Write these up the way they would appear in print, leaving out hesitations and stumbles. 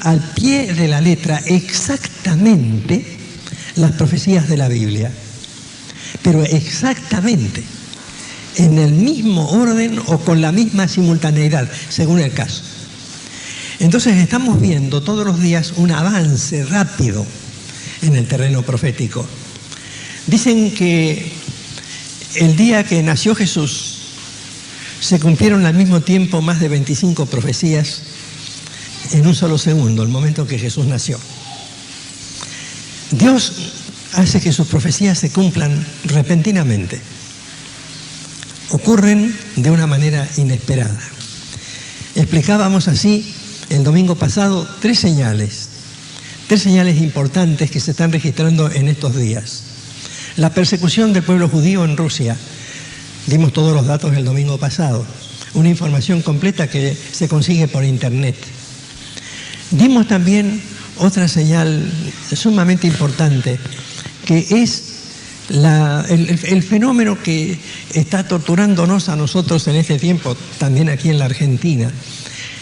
al pie de la letra exactamente las profecías de la Biblia, pero exactamente, en el mismo orden o con la misma simultaneidad, según el caso. Entonces estamos viendo todos los días un avance rápido en el terreno profético. Dicen que el día que nació Jesús se cumplieron al mismo tiempo más de 25 profecías en un solo segundo, el momento que Jesús nació. Dios hace que sus profecías se cumplan repentinamente. Ocurren de una manera inesperada. Explicábamos así el domingo pasado tres señales importantes que se están registrando en estos días. La persecución del pueblo judío en Rusia. Dimos todos los datos el domingo pasado. Una información completa que se consigue por internet. Dimos también otra señal sumamente importante, que es el fenómeno que está torturándonos a nosotros en este tiempo, también aquí en la Argentina,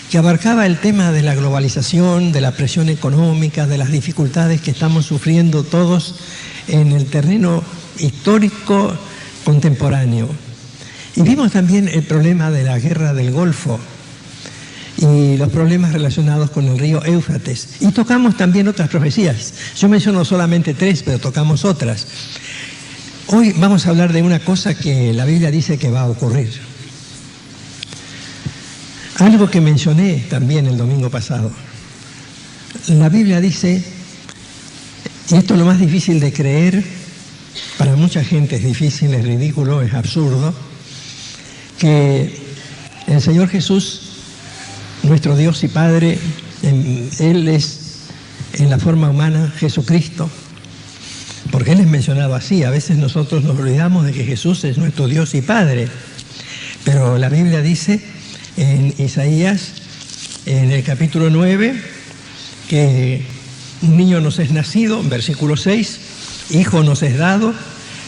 que abarcaba el tema de la globalización, de la presión económica, de las dificultades que estamos sufriendo todos en el terreno histórico contemporáneo. Y vimos también el problema de la guerra del Golfo y los problemas relacionados con el río Éufrates. Y tocamos también otras profecías. Yo menciono solamente tres, pero tocamos otras. Hoy vamos a hablar de una cosa que la Biblia dice que va a ocurrir. Algo que mencioné también el domingo pasado. La Biblia dice, y esto es lo más difícil de creer, para mucha gente es difícil, es ridículo, es absurdo, que el Señor Jesús, nuestro Dios y Padre, Él es en la forma humana Jesucristo, porque Él es mencionado así. A veces nosotros nos olvidamos de que Jesús es nuestro Dios y Padre, pero la Biblia dice en Isaías, en el capítulo 9, que un niño nos es nacido, versículo 6, hijo nos es dado,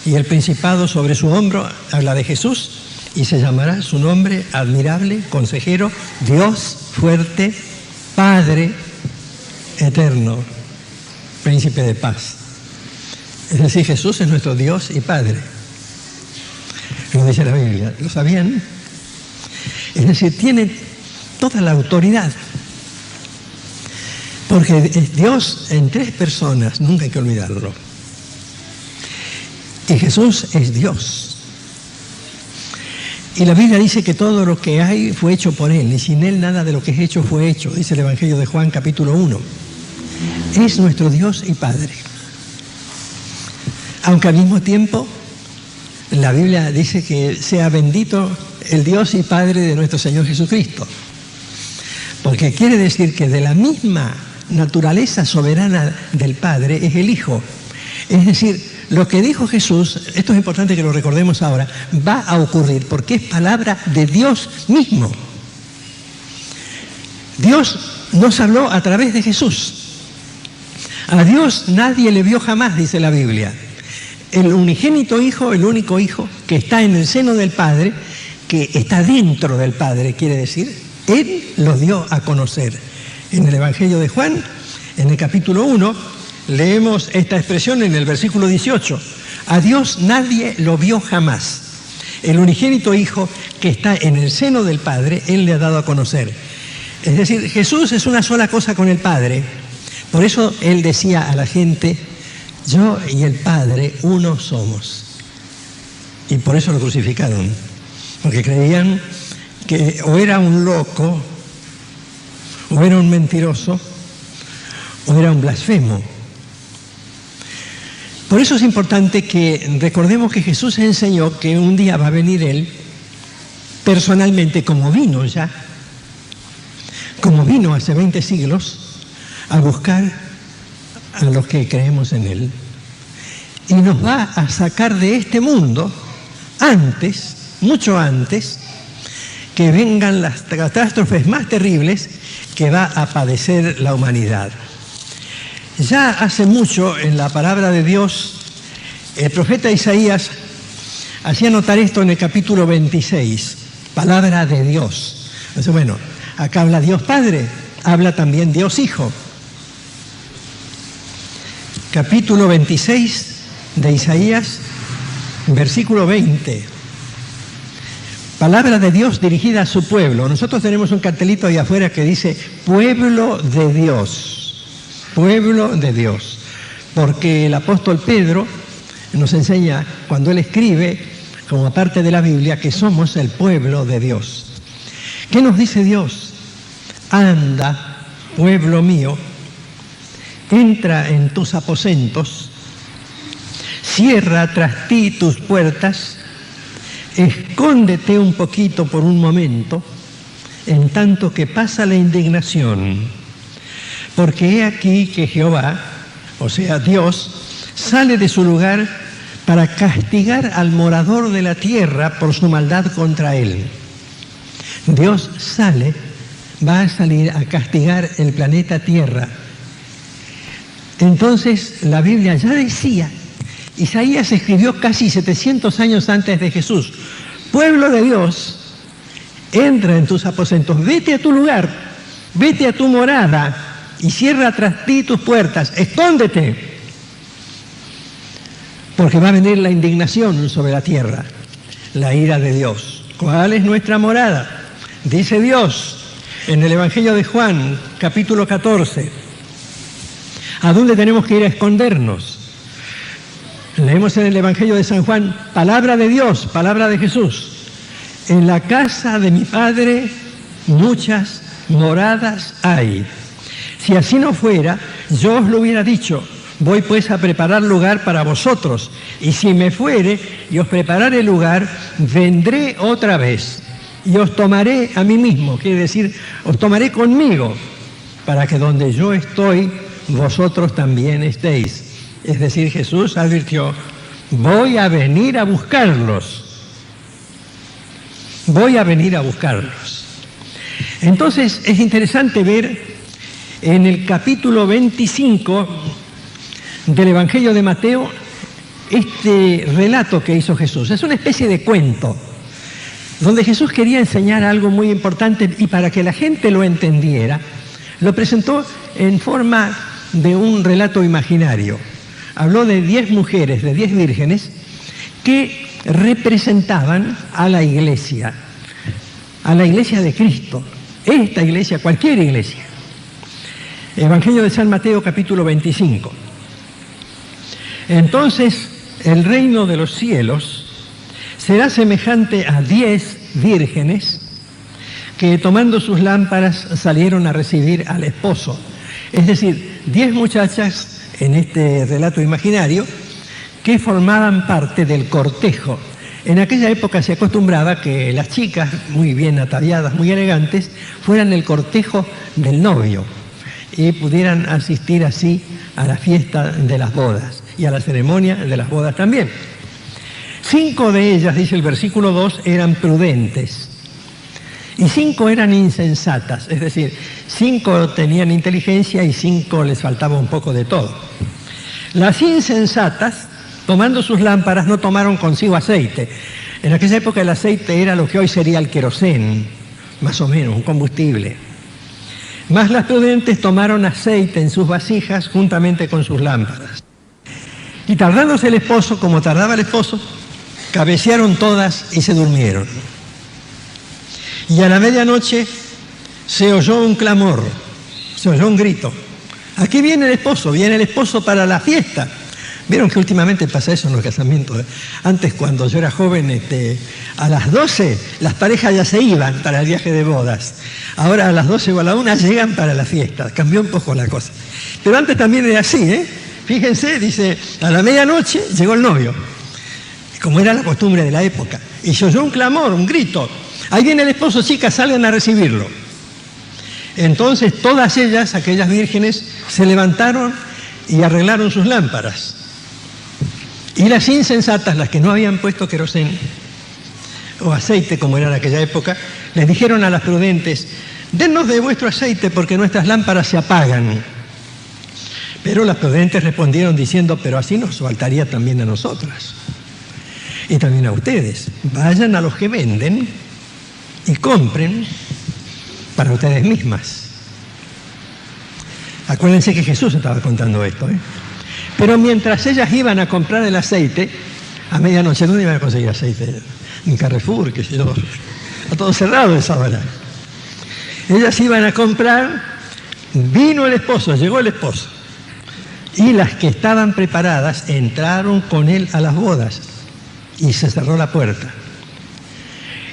y el principado sobre su hombro, habla de Jesús, y se llamará su nombre admirable, consejero, Dios fuerte, Padre eterno, príncipe de paz. Es decir, Jesús es nuestro Dios y Padre. Lo dice la Biblia. ¿Lo sabían? Es decir, tiene toda la autoridad. Porque es Dios en tres personas, nunca hay que olvidarlo. Y Jesús es Dios. Y la Biblia dice que todo lo que hay fue hecho por Él, y sin Él nada de lo que es hecho fue hecho, dice el Evangelio de Juan, capítulo 1. Es nuestro Dios y Padre. Aunque al mismo tiempo, la Biblia dice que sea bendito el Dios y Padre de nuestro Señor Jesucristo. Porque quiere decir que de la misma naturaleza soberana del Padre es el Hijo. Es decir, lo que dijo Jesús, esto es importante que lo recordemos ahora, va a ocurrir porque es palabra de Dios mismo. Dios nos habló a través de Jesús. A Dios nadie le vio jamás, dice la Biblia. El unigénito Hijo, el único Hijo que está en el seno del Padre, que está dentro del Padre, quiere decir, Él lo dio a conocer. En el Evangelio de Juan, en el capítulo 1, leemos esta expresión en el versículo 18. A Dios nadie lo vio jamás. El unigénito Hijo que está en el seno del Padre, Él le ha dado a conocer. Es decir, Jesús es una sola cosa con el Padre. Por eso Él decía a la gente, yo y el Padre uno somos. Y por eso lo crucificaron. Porque creían que o era un loco, o era un mentiroso, o era un blasfemo. Por eso es importante que recordemos que Jesús enseñó que un día va a venir Él personalmente, como vino ya, como vino hace 20 siglos, a buscar a los que creemos en Él. Y nos va a sacar de este mundo antes, mucho antes, que vengan las catástrofes más terribles que va a padecer la humanidad. Ya hace mucho en la palabra de Dios, el profeta Isaías hacía notar esto en el capítulo 26, palabra de Dios. Entonces, bueno, acá habla Dios Padre, habla también Dios Hijo. Capítulo 26 de Isaías, versículo 20. Palabra de Dios dirigida a su pueblo. Nosotros tenemos un cartelito ahí afuera que dice pueblo de Dios. Pueblo de Dios. Porque el apóstol Pedro nos enseña, cuando él escribe, como parte de la Biblia, que somos el pueblo de Dios. ¿Qué nos dice Dios? Anda, pueblo mío, entra en tus aposentos, cierra tras ti tus puertas, escóndete un poquito por un momento, en tanto que pasa la indignación. Porque he aquí que Jehová, o sea Dios, sale de su lugar para castigar al morador de la tierra por su maldad contra él. Dios va a salir a castigar el planeta Tierra. Entonces la Biblia ya decía, Isaías escribió casi 700 años antes de Jesús, pueblo de Dios, entra en tus aposentos, vete a tu lugar, vete a tu morada y cierra tras ti tus puertas, escóndete, porque va a venir la indignación sobre la tierra, la ira de Dios. ¿Cuál es nuestra morada? Dice Dios en el Evangelio de Juan, capítulo 14, ¿a dónde tenemos que ir a escondernos? Leemos en el Evangelio de San Juan, palabra de Dios, palabra de Jesús. En la casa de mi Padre muchas moradas hay. Si así no fuera, yo os lo hubiera dicho. Voy pues a preparar lugar para vosotros. Y si me fuere y os prepararé lugar, vendré otra vez. Y os tomaré a mí mismo, quiere decir, os tomaré conmigo, para que donde yo estoy, vosotros también estéis. Es decir, Jesús advirtió, voy a venir a buscarlos. Voy a venir a buscarlos. Entonces, es interesante ver en el capítulo 25 del Evangelio de Mateo este relato que hizo Jesús. Es una especie de cuento, donde Jesús quería enseñar algo muy importante y para que la gente lo entendiera, lo presentó en forma de un relato imaginario. Habló de 10 mujeres, de 10 vírgenes, que representaban a la iglesia de Cristo. Esta iglesia, cualquier iglesia. Evangelio de San Mateo, capítulo 25. Entonces, el reino de los cielos será semejante a 10 vírgenes que tomando sus lámparas salieron a recibir al esposo. Es decir, 10 muchachas en este relato imaginario que formaban parte del cortejo. En aquella época se acostumbraba que las chicas, muy bien ataviadas, muy elegantes, fueran el cortejo del novio y pudieran asistir así a la fiesta de las bodas y a la ceremonia de las bodas también. 5 de ellas, dice el versículo 2, eran prudentes y 5 eran insensatas, es decir, 5 tenían inteligencia y 5 les faltaba un poco de todo. Las insensatas, tomando sus lámparas, no tomaron consigo aceite. En aquella época el aceite era lo que hoy sería el querosén, más o menos, un combustible. Mas las prudentes tomaron aceite en sus vasijas juntamente con sus lámparas. Y tardándose el esposo, como tardaba el esposo, cabecearon todas y se durmieron. Y a la medianoche se oyó un clamor, se oyó un grito. Aquí viene el esposo para la fiesta. Vieron que últimamente pasa eso en los casamientos. Antes, cuando yo era joven, a las 12 las parejas ya se iban para el viaje de bodas. Ahora a las 12 o a la 1 llegan para la fiesta. Cambió un poco la cosa. Pero antes también era así, ¿eh? Fíjense, dice, a la medianoche llegó el novio, como era la costumbre de la época. Y se oyó un clamor, un grito. Ahí viene el esposo, chicas, salgan a recibirlo. Entonces todas ellas, aquellas vírgenes, se levantaron y arreglaron sus lámparas. Y las insensatas, las que no habían puesto querosén o aceite, como era en aquella época, les dijeron a las prudentes, dennos de vuestro aceite porque nuestras lámparas se apagan. Pero las prudentes respondieron diciendo, pero así nos faltaría también a nosotras. Y también a ustedes. Vayan a los que venden y compren para ustedes mismas. Acuérdense que Jesús estaba contando esto, ¿eh? Pero mientras ellas iban a comprar el aceite, a medianoche, ¿dónde iban a conseguir aceite? En Carrefour, que sé yo, está todo cerrado esa hora. Ellas iban a comprar, vino el esposo, llegó el esposo, y las que estaban preparadas entraron con él a las bodas, y se cerró la puerta.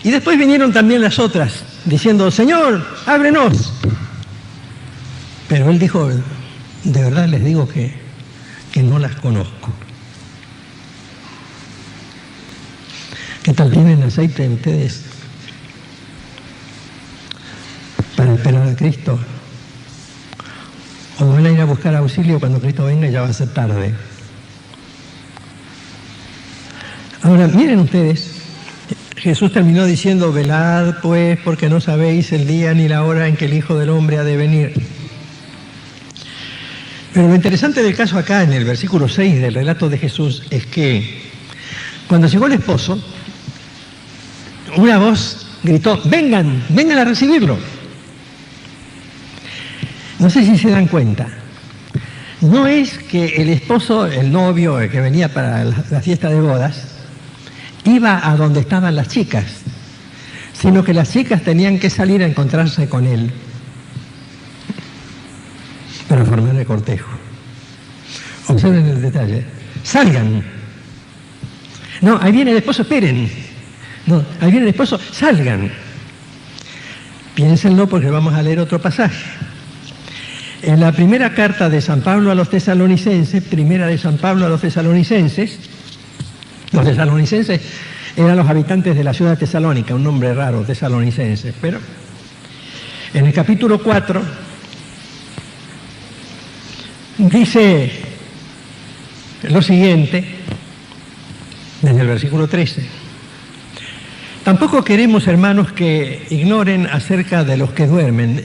Y después vinieron también las otras, diciendo, Señor, ábrenos. Pero él dijo, de verdad les digo que no las conozco. ¿Qué tal tienen aceite ustedes para esperar a Cristo? ¿O van a ir a buscar auxilio cuando Cristo venga y ya va a ser tarde? Ahora, miren ustedes, Jesús terminó diciendo, velad pues, porque no sabéis el día ni la hora en que el Hijo del Hombre ha de venir. Pero lo interesante del caso acá, en el versículo 6 del relato de Jesús, es que cuando llegó el esposo, una voz gritó, vengan, vengan a recibirlo. No sé si se dan cuenta. No es que el esposo, el novio, el que venía para la fiesta de bodas, iba a donde estaban las chicas, sino que las chicas tenían que salir a encontrarse con él para formar el cortejo. Observen el detalle. Salgan. No, ahí viene el esposo, esperen. No, ahí viene el esposo, salgan. Piénsenlo porque vamos a leer otro pasaje. En la primera carta de San Pablo a los tesalonicenses, los tesalonicenses eran los habitantes de la ciudad de Tesalónica, un nombre raro, tesalonicenses, pero en el capítulo 4 dice lo siguiente, desde el versículo 13. Tampoco queremos, hermanos, que ignoren acerca de los que duermen.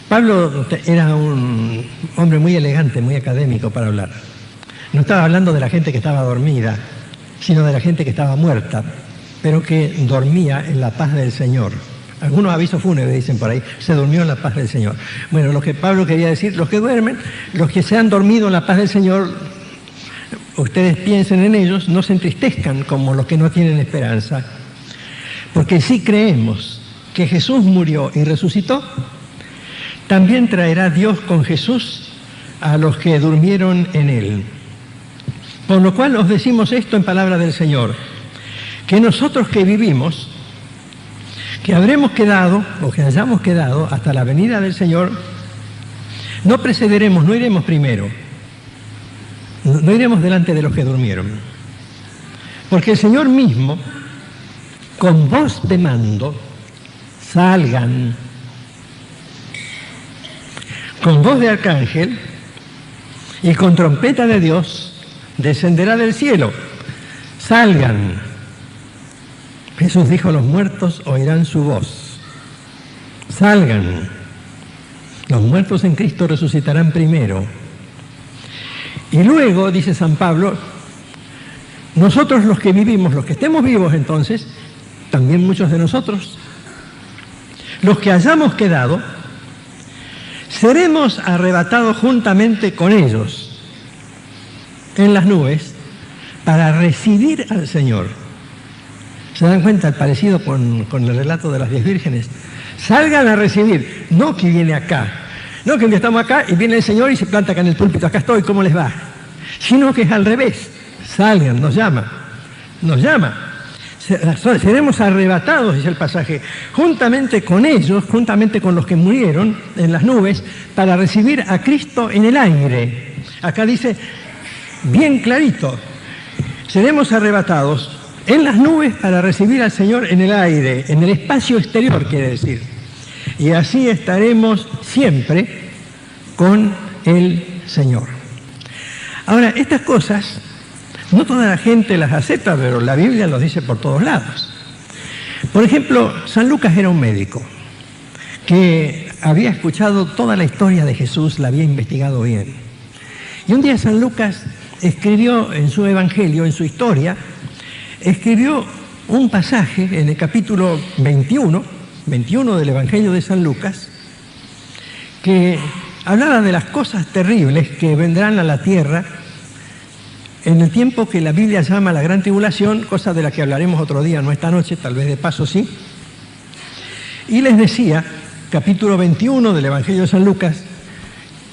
Pablo era un hombre muy elegante, muy académico para hablar. No estaba hablando de la gente que estaba dormida, sino de la gente que estaba muerta, pero que dormía en la paz del Señor. Algunos avisos fúnebres dicen por ahí, se durmió en la paz del Señor. Bueno, lo que Pablo quería decir, los que duermen, los que se han dormido en la paz del Señor, ustedes piensen en ellos, no se entristezcan como los que no tienen esperanza. Porque si creemos que Jesús murió y resucitó, también traerá Dios con Jesús a los que durmieron en él. Por lo cual os decimos esto en palabra del Señor, que nosotros que vivimos, que habremos quedado, o que hayamos quedado hasta la venida del Señor, no precederemos, no iremos primero, no iremos delante de los que durmieron. Porque el Señor mismo, con voz de mando, salgan, con voz de arcángel y con trompeta de Dios, descenderá del cielo. Salgan. Jesús dijo, los muertos oirán su voz. Salgan. Los muertos en Cristo resucitarán primero. Y luego, dice San Pablo, nosotros los que vivimos, los que estemos vivos entonces, también muchos de nosotros, los que hayamos quedado, seremos arrebatados juntamente con ellos en las nubes para recibir al Señor. ¿Se dan cuenta el parecido con el relato de las 10 vírgenes? Salgan a recibir, no que viene acá, no que estamos acá y viene el Señor y se planta acá en el púlpito, acá estoy, ¿cómo les va? Sino que es al revés, salgan, nos llama. Seremos arrebatados, dice el pasaje, juntamente con ellos, juntamente con los que murieron en las nubes, para recibir a Cristo en el aire. Acá dice, bien clarito, seremos arrebatados en las nubes para recibir al Señor en el aire, en el espacio exterior, quiere decir. Y así estaremos siempre con el Señor. Ahora, estas cosas, no toda la gente las acepta, pero la Biblia los dice por todos lados. Por ejemplo, San Lucas era un médico que había escuchado toda la historia de Jesús, la había investigado bien. Y un día San Lucas escribió en su evangelio, en su historia, escribió un pasaje en el capítulo 21 del evangelio de San Lucas, que hablaba de las cosas terribles que vendrán a la tierra en el tiempo que la Biblia llama la Gran Tribulación, cosa de la que hablaremos otro día, no esta noche, tal vez de paso sí. Y les decía, capítulo 21 del Evangelio de San Lucas,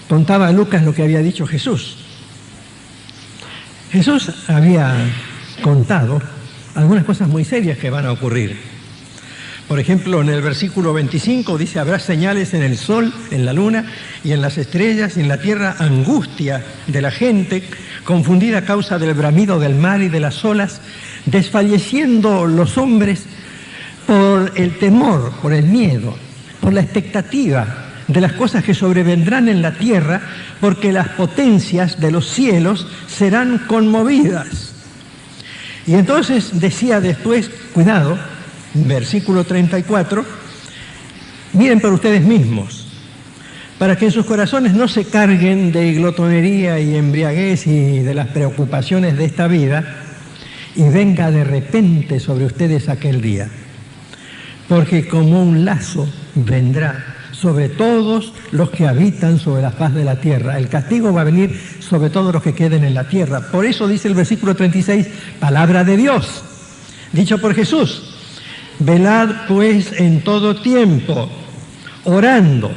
contaba a Lucas lo que había dicho Jesús. Jesús había contado algunas cosas muy serias que van a ocurrir. Por ejemplo, en el versículo 25 dice, habrá señales en el sol, en la luna y en las estrellas y en la tierra, angustia de la gente, confundida a causa del bramido del mar y de las olas, desfalleciendo los hombres por el temor, por el miedo, por la expectativa de las cosas que sobrevendrán en la tierra, porque las potencias de los cielos serán conmovidas. Y entonces decía después, cuidado, versículo 34, miren por ustedes mismos, para que en sus corazones no se carguen de glotonería y embriaguez y de las preocupaciones de esta vida, y venga de repente sobre ustedes aquel día, porque como un lazo vendrá sobre todos los que habitan sobre la faz de la tierra. El castigo va a venir sobre todos los que queden en la tierra. Por eso dice el versículo 36, palabra de Dios, dicho por Jesús. Velad pues en todo tiempo, orando,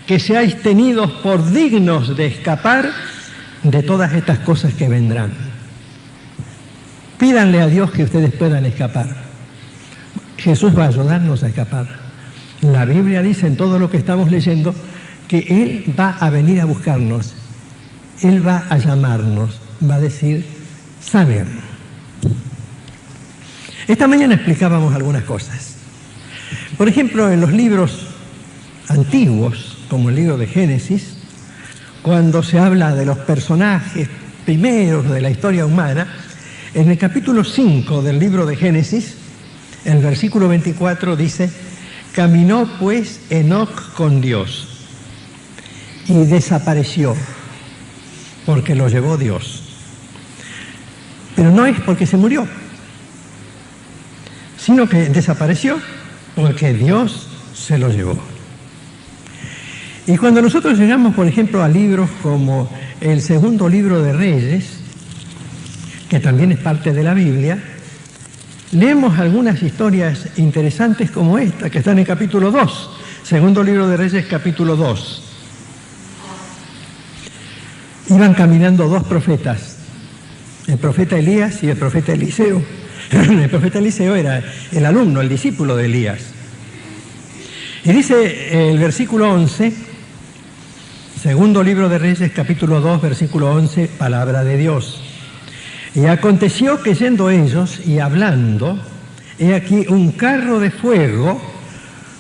que seáis tenidos por dignos de escapar de todas estas cosas que vendrán. Pídanle a Dios que ustedes puedan escapar. Jesús va a ayudarnos a escapar. La Biblia dice en todo lo que estamos leyendo que Él va a venir a buscarnos. Él va a llamarnos, va a decir, salgan. Esta mañana explicábamos algunas cosas. Por ejemplo, en los libros antiguos, como el libro de Génesis, cuando se habla de los personajes primeros de la historia humana, en el capítulo 5 del libro de Génesis, el versículo 24 dice, caminó pues Enoc con Dios y desapareció porque lo llevó Dios. Pero no es porque se murió, sino que desapareció porque Dios se lo llevó. Y cuando nosotros llegamos, por ejemplo, a libros como el segundo libro de Reyes, que también es parte de la Biblia, leemos algunas historias interesantes como esta, que están en capítulo 2, segundo libro de Reyes, capítulo 2. Iban caminando dos profetas, el profeta Elías y el profeta Eliseo. El profeta Eliseo era el alumno, el discípulo de Elías. Y dice el versículo 11, segundo libro de Reyes, capítulo 2, versículo 11, palabra de Dios. Y aconteció que yendo ellos y hablando, he aquí un carro de fuego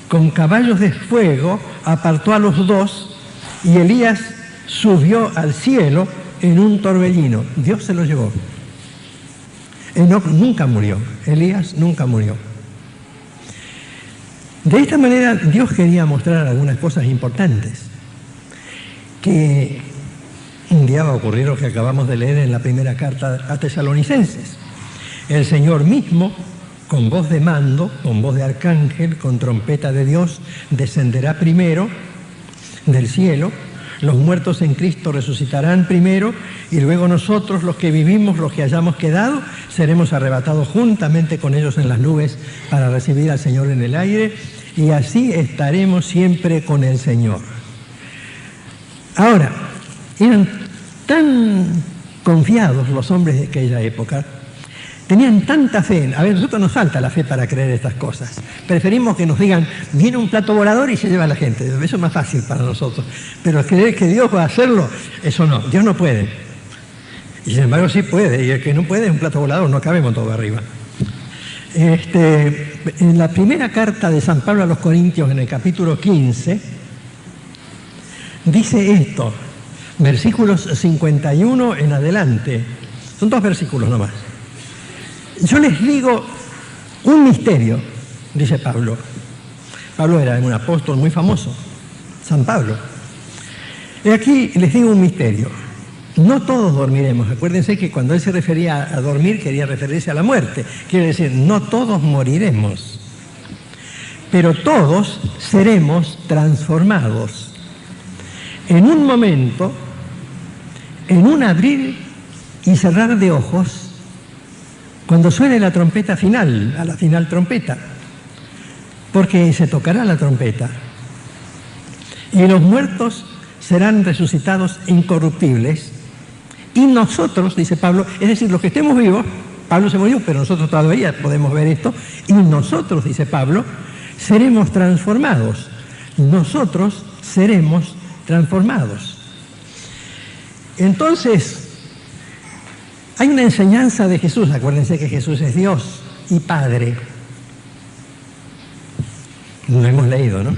con caballos de fuego apartó a los dos y Elías subió al cielo en un torbellino. Dios se lo llevó. Enoc nunca murió, Elías nunca murió. De esta manera Dios quería mostrar algunas cosas importantes, que un día va a ocurrir lo que acabamos de leer en la primera carta a Tesalonicenses. El Señor mismo, con voz de mando, con voz de arcángel, con trompeta de Dios, descenderá primero del cielo. Los muertos en Cristo resucitarán primero y luego nosotros, los que vivimos, los que hayamos quedado, seremos arrebatados juntamente con ellos en las nubes para recibir al Señor en el aire y así estaremos siempre con el Señor. Ahora, eran tan confiados los hombres de aquella época, tenían tanta fe. A ver, a nosotros nos falta la fe para creer estas cosas. Preferimos que nos digan, viene un plato volador y se lleva a la gente. Eso es más fácil para nosotros. Pero creer que Dios va a hacerlo, eso no. Dios no puede. Y sin embargo sí puede. Y el que no puede es un plato volador, no cabemos todo arriba. En la primera carta de San Pablo a los Corintios, en el capítulo 15, dice esto, versículos 51 en adelante. Son dos versículos nomás. Yo les digo un misterio, dice Pablo. Pablo era un apóstol muy famoso, San Pablo. Y aquí les digo un misterio. No todos dormiremos. Acuérdense que cuando él se refería a dormir quería referirse a la muerte. Quiere decir, no todos moriremos, pero todos seremos transformados en un momento, en un abrir y cerrar de ojos, cuando suene la trompeta final, a la final trompeta, porque se tocará la trompeta, y los muertos serán resucitados incorruptibles, y nosotros, dice Pablo, es decir, los que estemos vivos, Pablo se murió, pero nosotros todavía podemos ver esto, y nosotros, dice Pablo, seremos transformados. Nosotros seremos transformados. Entonces, hay una enseñanza de Jesús. Acuérdense que Jesús es Dios y Padre. Lo hemos leído, ¿no?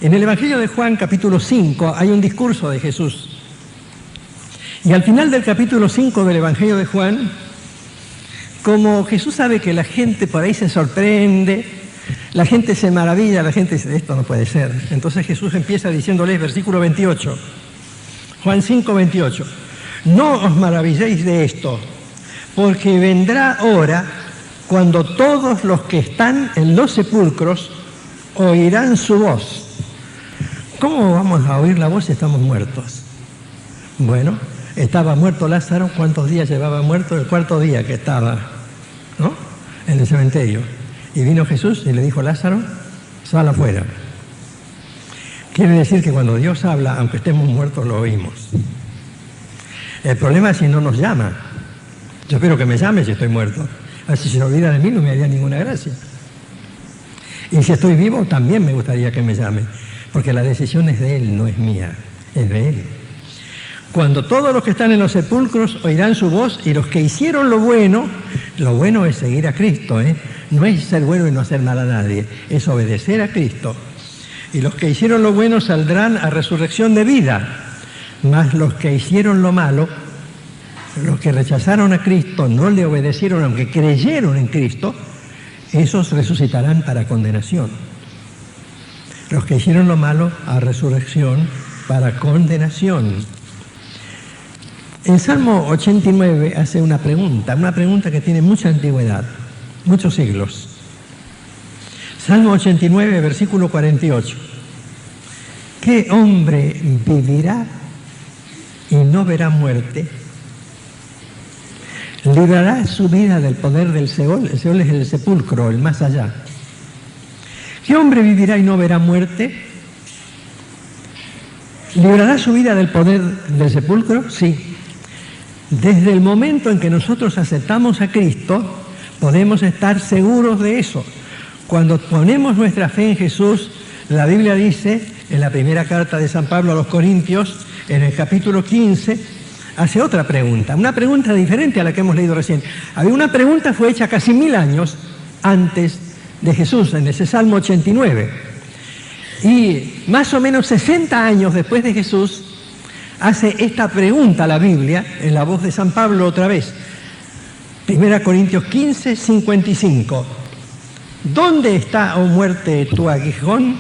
En el Evangelio de Juan, capítulo 5, hay un discurso de Jesús. Y al final del capítulo 5 del Evangelio de Juan, como Jesús sabe que la gente por ahí se sorprende, la gente se maravilla, la gente dice, esto no puede ser. Entonces Jesús empieza diciéndoles, versículo 28, Juan 5, 28, no os maravilléis de esto, porque vendrá hora cuando todos los que están en los sepulcros oirán su voz. ¿Cómo vamos a oír la voz si estamos muertos? Bueno, estaba muerto Lázaro, ¿cuántos días llevaba muerto? El cuarto día que estaba, ¿no?, en el cementerio. Y vino Jesús y le dijo, Lázaro, sal afuera. Quiere decir que cuando Dios habla, aunque estemos muertos, lo oímos. El problema es si no nos llama. Yo espero que me llame si estoy muerto. Si se olvida de mí no me haría ninguna gracia. Y si estoy vivo, también me gustaría que me llame. Porque la decisión es de Él, no es mía, es de Él. Cuando todos los que están en los sepulcros oirán su voz, y los que hicieron lo bueno es seguir a Cristo, no es ser bueno y no hacer mal a nadie, es obedecer a Cristo. Y los que hicieron lo bueno saldrán a resurrección de vida, mas los que hicieron lo malo, los que rechazaron a Cristo, no le obedecieron, aunque creyeron en Cristo, esos resucitarán para condenación. Los que hicieron lo malo, a resurrección para condenación. El Salmo 89 hace una pregunta que tiene mucha antigüedad, muchos siglos. Salmo 89, versículo 48. ¿Qué hombre vivirá y no verá muerte? ¿Librará su vida del poder del Seol? El Seol es el sepulcro, el más allá. ¿Qué hombre vivirá y no verá muerte? ¿Librará su vida del poder del sepulcro? Sí. Desde el momento en que nosotros aceptamos a Cristo, podemos estar seguros de eso. Cuando ponemos nuestra fe en Jesús, la Biblia dice, en la primera carta de San Pablo a los Corintios, en el capítulo 15, hace otra pregunta, una pregunta diferente a la que hemos leído recién. Había una pregunta, fue hecha casi 1000 años antes de Jesús, en ese Salmo 89. Y más o menos 60 años después de Jesús, hace esta pregunta la Biblia, en la voz de San Pablo otra vez. 1 Corintios 15, 55. ¿Dónde está, oh muerte, tu aguijón?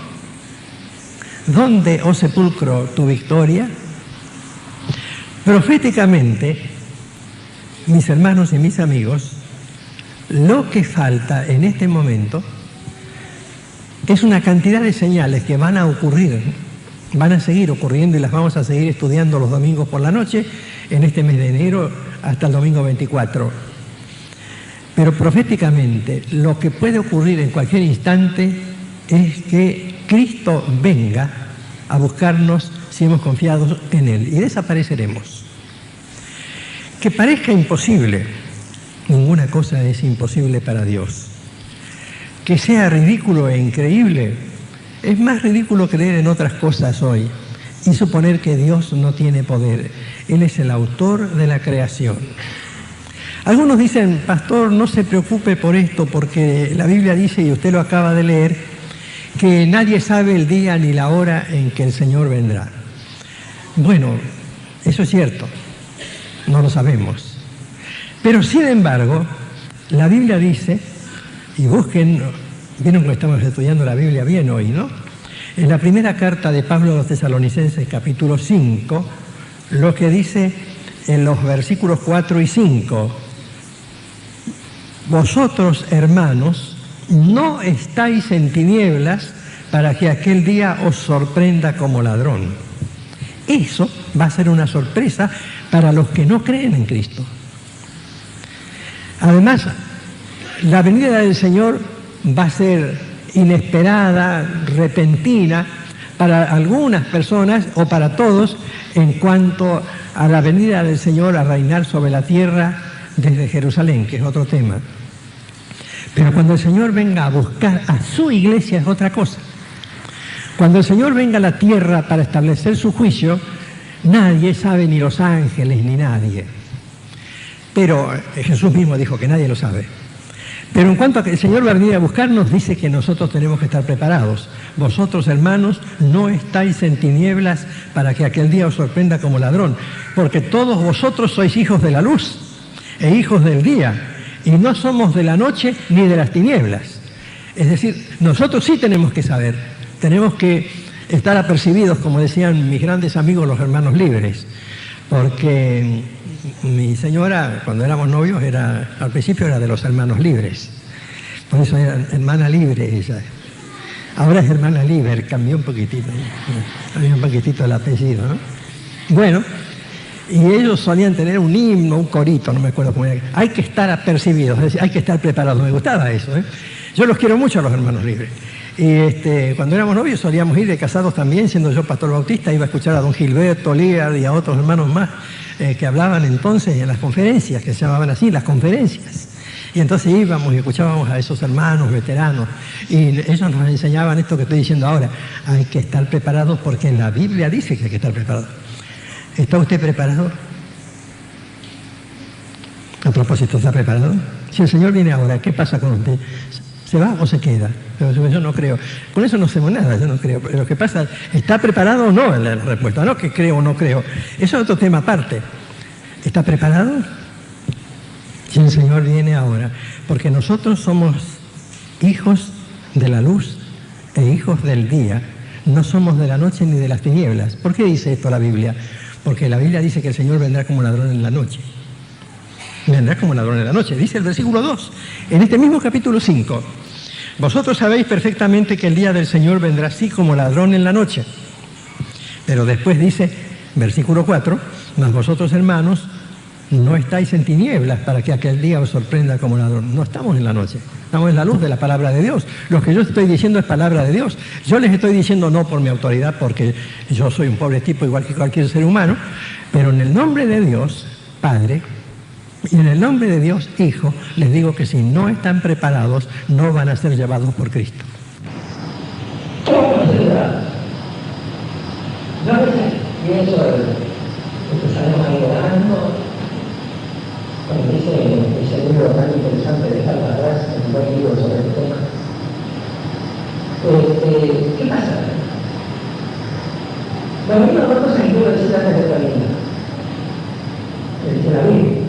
¿Dónde, oh sepulcro, tu victoria? Proféticamente, mis hermanos y mis amigos, lo que falta en este momento es una cantidad de señales que van a ocurrir, van a seguir ocurriendo y las vamos a seguir estudiando los domingos por la noche en este mes de enero hasta el domingo 24. Pero proféticamente lo que puede ocurrir en cualquier instante es que Cristo venga a buscarnos si hemos confiado en Él y desapareceremos. Que parezca imposible, ninguna cosa es imposible para Dios. Que sea ridículo e increíble, es más ridículo creer en otras cosas hoy y suponer que Dios no tiene poder. Él es el autor de la creación. Algunos dicen, pastor, no se preocupe por esto porque la Biblia dice, y usted lo acaba de leer, que nadie sabe el día ni la hora en que el Señor vendrá. Bueno, eso es cierto, no lo sabemos. Pero sin embargo, la Biblia dice, y busquen, vieron que estamos estudiando la Biblia bien hoy, ¿no? En la primera carta de Pablo a los Tesalonicenses, capítulo 5, lo que dice en los versículos 4 y 5, vosotros, hermanos, no estáis en tinieblas para que aquel día os sorprenda como ladrón. Eso va a ser una sorpresa para los que no creen en Cristo. Además, la venida del Señor va a ser inesperada, repentina, para algunas personas o para todos en cuanto a la venida del Señor a reinar sobre la tierra desde Jerusalén, que es otro tema. Pero cuando el Señor venga a buscar a su iglesia es otra cosa. Cuando el Señor venga a la tierra para establecer su juicio, nadie sabe, ni los ángeles, ni nadie. Pero Jesús mismo dijo que nadie lo sabe. Pero en cuanto a que el Señor va a venir a buscarnos, dice que nosotros tenemos que estar preparados. Vosotros, hermanos, no estáis en tinieblas para que aquel día os sorprenda como ladrón, porque todos vosotros sois hijos de la luz e hijos del día, y no somos de la noche ni de las tinieblas. Es decir, nosotros sí tenemos que saber, tenemos que estar apercibidos, como decían mis grandes amigos los hermanos libres, porque mi señora, cuando éramos novios, al principio era de los hermanos libres, por eso era hermana libre ella. Ahora es hermana libre, cambió un poquitito el apellido, ¿no? Bueno, y ellos solían tener un himno, un corito, no me acuerdo cómo era. Hay que estar apercibidos, es decir, hay que estar preparados. Me gustaba eso, ¿eh? Yo los quiero mucho a los hermanos libres. Y cuando éramos novios solíamos ir de casados también, siendo yo pastor bautista, iba a escuchar a don Gilberto Liard y a otros hermanos más que hablaban entonces en las conferencias, que se llamaban así, las conferencias. Y entonces íbamos y escuchábamos a esos hermanos veteranos y ellos nos enseñaban esto que estoy diciendo ahora. Hay que estar preparados porque en la Biblia dice que hay que estar preparados. ¿Está usted preparado? A propósito, ¿está preparado? Si el Señor viene ahora, ¿qué pasa con usted? ¿Se va o se queda? Pero yo no creo. Con eso no hacemos nada, yo no creo. Pero lo que pasa, ¿está preparado o no? La respuesta, no que creo o no creo. Eso es otro tema aparte. ¿Está preparado? Si el Señor viene ahora. Porque nosotros somos hijos de la luz e hijos del día. No somos de la noche ni de las tinieblas. ¿Por qué dice esto la Biblia? Porque la Biblia dice que el Señor vendrá como ladrón en la noche. Vendrá como ladrón en la noche, dice el versículo 2, en este mismo capítulo 5. Vosotros sabéis perfectamente que el día del Señor vendrá así como ladrón en la noche. Pero después dice, versículo 4, mas vosotros, hermanos, no estáis en tinieblas para que aquel día os sorprenda como ladrón. No estamos en la noche, estamos en la luz de la palabra de Dios. Lo que yo estoy diciendo es palabra de Dios. Yo les estoy diciendo no por mi autoridad, porque yo soy un pobre tipo igual que cualquier ser humano, pero en el nombre de Dios, Padre, y en el nombre de Dios, Hijo, les digo que si no están preparados, no van a ser llevados por Cristo. Yo a veces pienso que salimos ahí orando, cuando dice ese libro tan interesante de Salvador, un buen libro sobre el tema. ¿Qué pasa? La misma cosa que quiero decir antes de terminar. Dice la Biblia.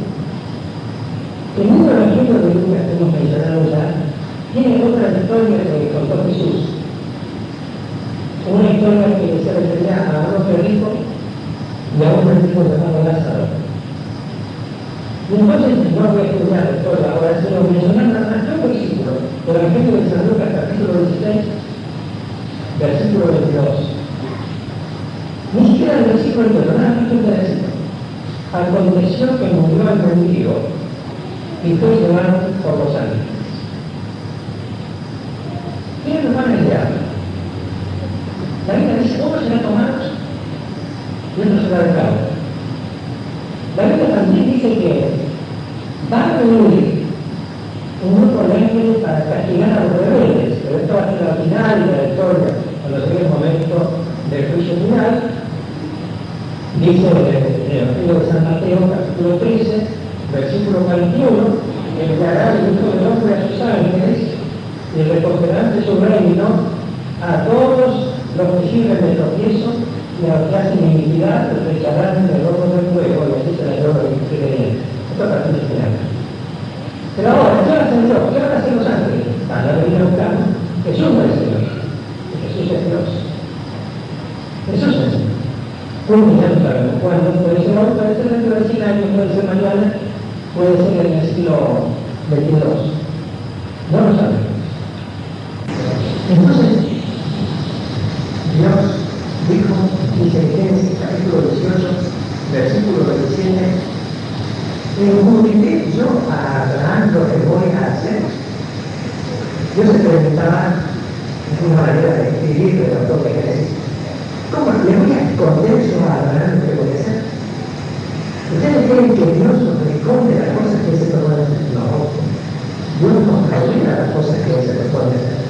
El mundo evangelio de Lucas que hemos mencionado ya tiene otra historia que contó Jesús. Una historia que se refería a un hombre rico y a un rico llamado Lázaro. Y entonces, no voy a estudiar la historia ahora, sino mencionar nada más un versículo del Evangelio de San Lucas, capítulo 16, versículo 22. Ni siquiera el versículo 22, nada más que un versículo. Aconteció que murió el mendigo y fue llevado por los ángeles. ¿Quiénes nos van a enviar? La Biblia dice, uno será tomado y otro será dejado. La Biblia también dice que va a venir un grupo de ángeles para castigar a los rebeldes, pero esto va a ser al final de la historia, cuando llegue el momento del juicio final. Dice en el Evangelio de San Mateo, capítulo 13, versículo 41, enviará el Hijo del Hombre a sus ángeles y recogerán de su reino a todos los que sirven de tropiezo y a los que hacen iniquidad, los echarán del horno del fuego y así se les dio lo que creen. Esto es para el final. Pero ahora, ¿qué van a hacer Dios? ¿Qué van a hacer los ángeles? Van a venir a buscar. Jesús no es Dios. Jesús es Dios. Jesús es Dios. Un día no sabemos cuándo, puede ser hoy, puede ser dentro de 100 años, puede ser mañana, puede ser en el siglo XXII. No lo sabemos. Entonces, Dios dijo, dice en Génesis capítulo Dios experimentaba una manera de escribir de la propia Génesis. ¿Cómo le voy a esconder eso a Abraham lo que puede ser? ¿Ustedes creen que Dios nos esconde las cosas que se pueden hacer? No. Dios nos revela las cosas que se pueden hacer.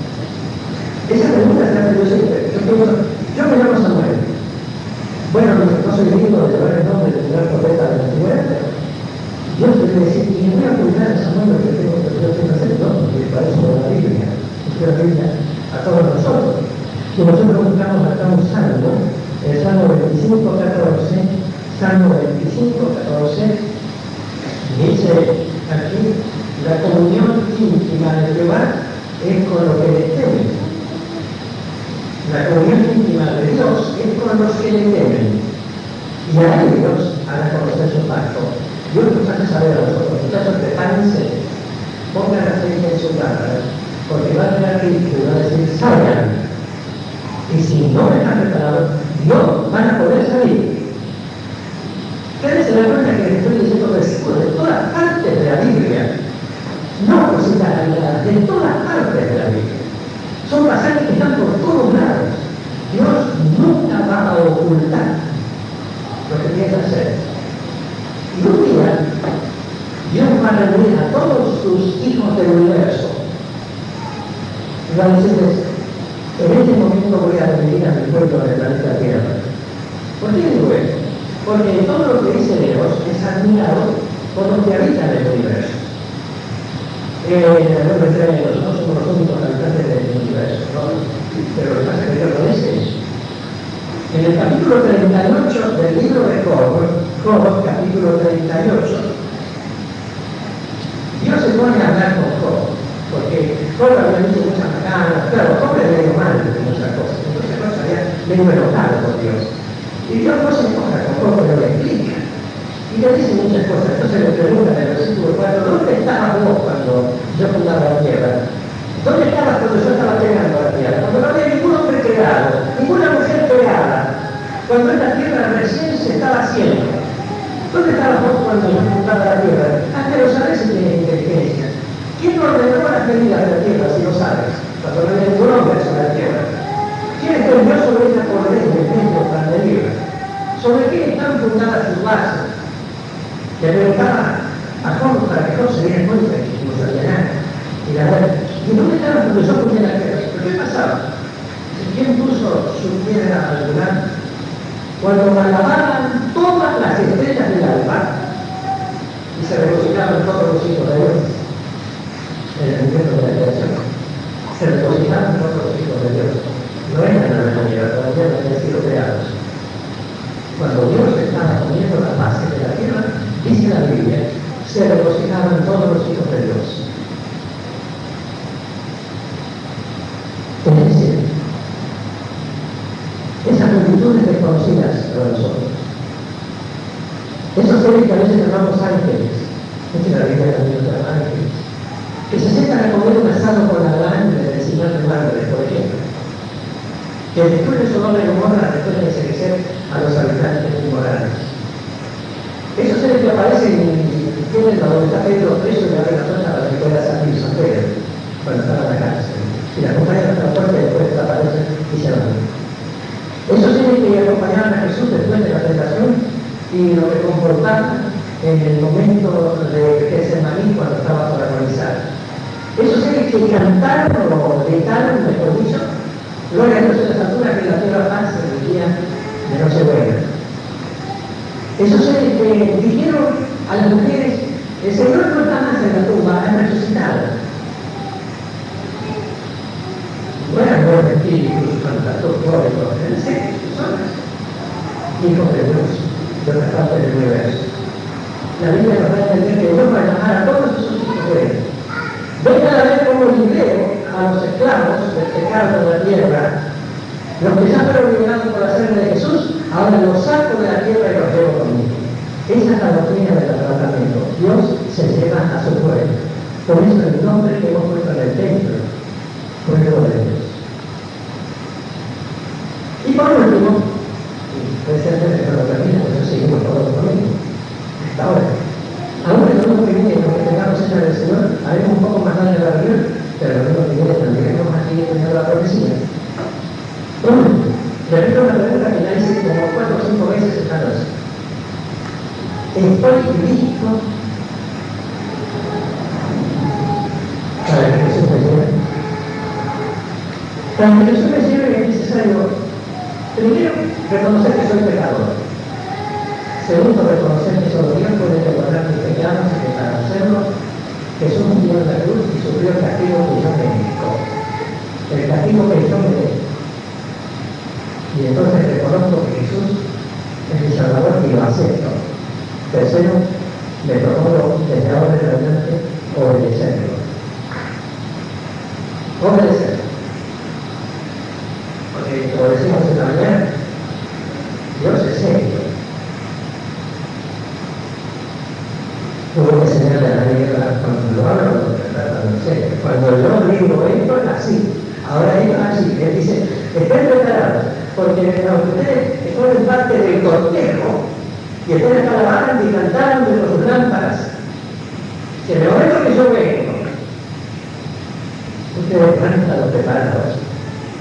Esa pregunta se hace yo siempre. Yo me llamo Samuel. Bueno, no soy digno de llevar el nombre del primer profeta de la antigüedad, pero Dios debe decir, y me voy a ocultar a Samuel lo que yo tengo que hacer, no, porque para eso es la Biblia. Es la Biblia a todos nosotros. Si nosotros buscamos acá un salmo, el Salmo 25, 14, Salmo 25, 14, dice aquí, la comunión íntima de Jehová es con lo que le temen. La comunión íntima de Dios es con los que le temen. Y a ellos hará conocer su pacto. Dios nos hace saber a nosotros, muchachos, prepárense, pongan aceite en sus lámparas, porque va a tener Cristo y va a decir, salgan. Y si no están preparados, no van a poder salir. Ustedes se dan cuenta que les estoy diciendo versículos de todas partes de la Biblia, no cositas aisladas, de todas partes de la Biblia. Son pasajes que están por todos lados. Dios nunca va a ocultar lo que piensa hacer. Y un día, Dios va a reunir a todos sus hijos del universo. Y va a decirles, en este momento voy a reunir a mi pueblo del planeta Tierra. ¿Por qué digo esto? Porque todo lo que dice Dios es admirado por los que habitan el universo. Nosotros no somos los únicos habitantes del universo, ¿no? Pero lo que pasa es que Dios lo dice. En el capítulo 38 del libro de Job, capítulo 38, Dios se pone a hablar con Job, porque Job había dicho muchas macanas, claro, Job le dio mal de muchas cosas, entonces Job se había medio enojado por Dios. Y Dios no se enoja con Job, pero le explica. Y le dice muchas cosas. Entonces le pregunta en el versículo 4, ¿dónde estabas vos cuando yo fundaba la tierra? ¿Dónde estabas cuando yo estaba creando la tierra? Cuando no había ningún hombre creado, ninguna mujer creada, cuando esta tierra recién se estaba haciendo. ¿Dónde estabas vos cuando yo fundaba la tierra? Hasta lo sabes si tienes inteligencia. ¿Quién ordenó las medidas de la tierra si lo sabes? Cuando no había ningún hombre sobre la tierra. ¿Quién entendió sobre esta cordera del templo para medirla? ¿Sobre qué están fundadas sus bases? Le preguntaba a Job para que Job se diera cuenta que no sabía nada. Y la verdad, ¿y dónde estaba cuando yo ponía la tierra? ¿Pero qué pasaba? ¿Quién puso su piedra al lugar? Cuando malabaran todas las estrellas del alba y se regocijaban todos los hijos de Dios en el momento de la creación. Se regocijaban todos los hijos de Dios. No eran la humanidad, todavía no habían sido creados. Cuando Dios estaba poniendo las bases de la tierra, dice la Biblia, se regocijaban todos los hijos de Dios. Es decir, esas multitudes desconocidas para nosotros, esos seres que a veces llamamos ángeles, es la Biblia también los llama ángeles, que se sientan a comer un asado con la grande del Señor de Mármol, por ejemplo, que después de Sodoma y Gomorra después de enseguecer a los habitantes inmorales. Esos seres que aparecen y tienen la voluntad de Pedro preso y le abren la puerta para que pueda salir San Pedro cuando estaba en la cárcel. Y la acompañan hasta la puerta y después desaparecen y se van. Esos seres que acompañaban a Jesús después de la tentación y lo que comportaban en el momento de Getsemaní cuando estaba por agonizar. Esos seres que cantaron o gritaron, mejor dicho, gloria a Dios en las alturas que la tierra paz en el día de Nochebuena. Esos seres que dijeron a las mujeres, el Señor no está más en la tumba, ha resucitado. No eran buenos espíritus, fantásticos, eran seres, personas, hijos de Dios, de otra parte del universo. La Biblia nos da a entender que Dios va a llamar a todos esos hijos de Él. Vengan a ver cómo libero a los esclavos del pecado de la tierra. Los que ya fueron liberados por la sangre de Jesús, ahora los saco de la tierra y los llevo conmigo. Esa es la doctrina del tratamiento. Dios se lleva a su pueblo. Por eso el nombre que hemos puesto en el templo, pueblo de Dios. Y por último, precisamente cuando termina, por eso seguimos todos conmigo. Hasta ahora. Aún el domingo que viene, lo que tengamos hecho del Señor, haremos un poco más tarde de la reunión, pero el domingo que viene estoy listo para que Jesús me lleve. Para que Jesús me lleve es necesario, primero, reconocer que soy pecador. Segundo, reconocer que solo Dios puede perdonar mis pecados y que para hacerlo Jesús murió en la cruz y sufrió el castigo que yo merezco. El castigo que yo merezco. Y entonces reconozco que Jesús es mi Salvador y lo acepto. Tercero, me propongo desde ahora en adelante obedecerlo. Obedecerlo. Porque como decimos en la mañana, Dios es serio. Hubo que enseñarle a la guerra cuando lo hablo, cuando yo digo esto es así, ahora esto es así. Él dice, estén preparados, porque aunque ustedes fueron parte del cortejo y estén acá alabando y cantando de los lámparas, si en el momento que yo vengo, ustedes van a estar preparados,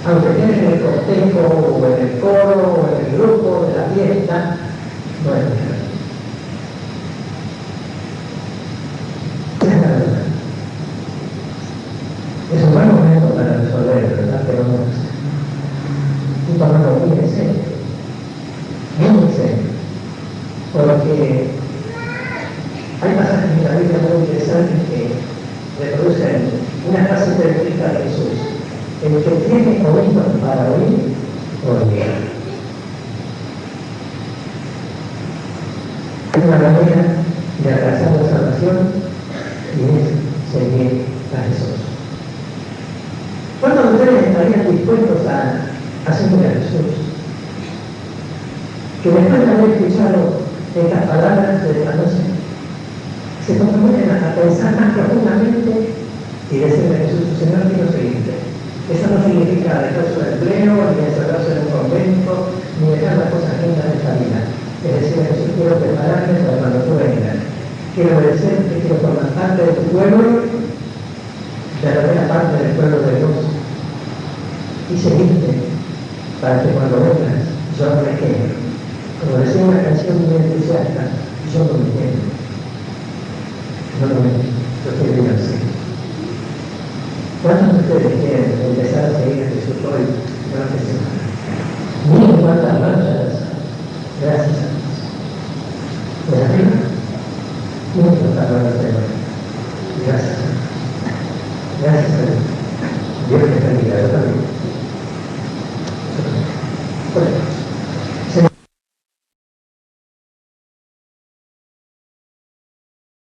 aunque estén en el cortejo o en el coro o en el grupo de la fiesta, bueno. Es un buen momento para resolver, ¿verdad? Pero no es un trabajo muy en serio, porque hay pasajes en la Biblia muy interesantes que reproducen una frase característica de Jesús: el que tiene oídos para oír, oirá. Hay una manera de alcanzar la salvación y es seguir a Jesús. ¿Cuántos de ustedes estarían dispuestos a seguir a Jesús? Que después de haber escuchado estas palabras de esta noche, se comprometen a pensar más profundamente y decirle a Jesús: Señor, quiero seguirte. Eso no significa dejar su empleo, ni encerrarse en un convento, ni dejar las cosas lindas de esta vida. Es decir, a Jesús, quiero prepararme para cuando tú vengas. Quiero obedecerte, quiero formar parte de tu pueblo, verdadera parte del pueblo de Dios, y seguirte para que cuando vengas yo me quede. Como decía una canción muy entusiasta, yo no me quedo. Yo quiero ir al cielo. ¿Cuántos de ustedes quieren empezar a seguir a Jesús hoy durante la semana? Miren cuántas marchas. Gracias a Dios. Pues arriba, muchos palabras de hoy. Gracias a Dios. Gracias a Dios. Dios te bendiga. Yo también. Bueno.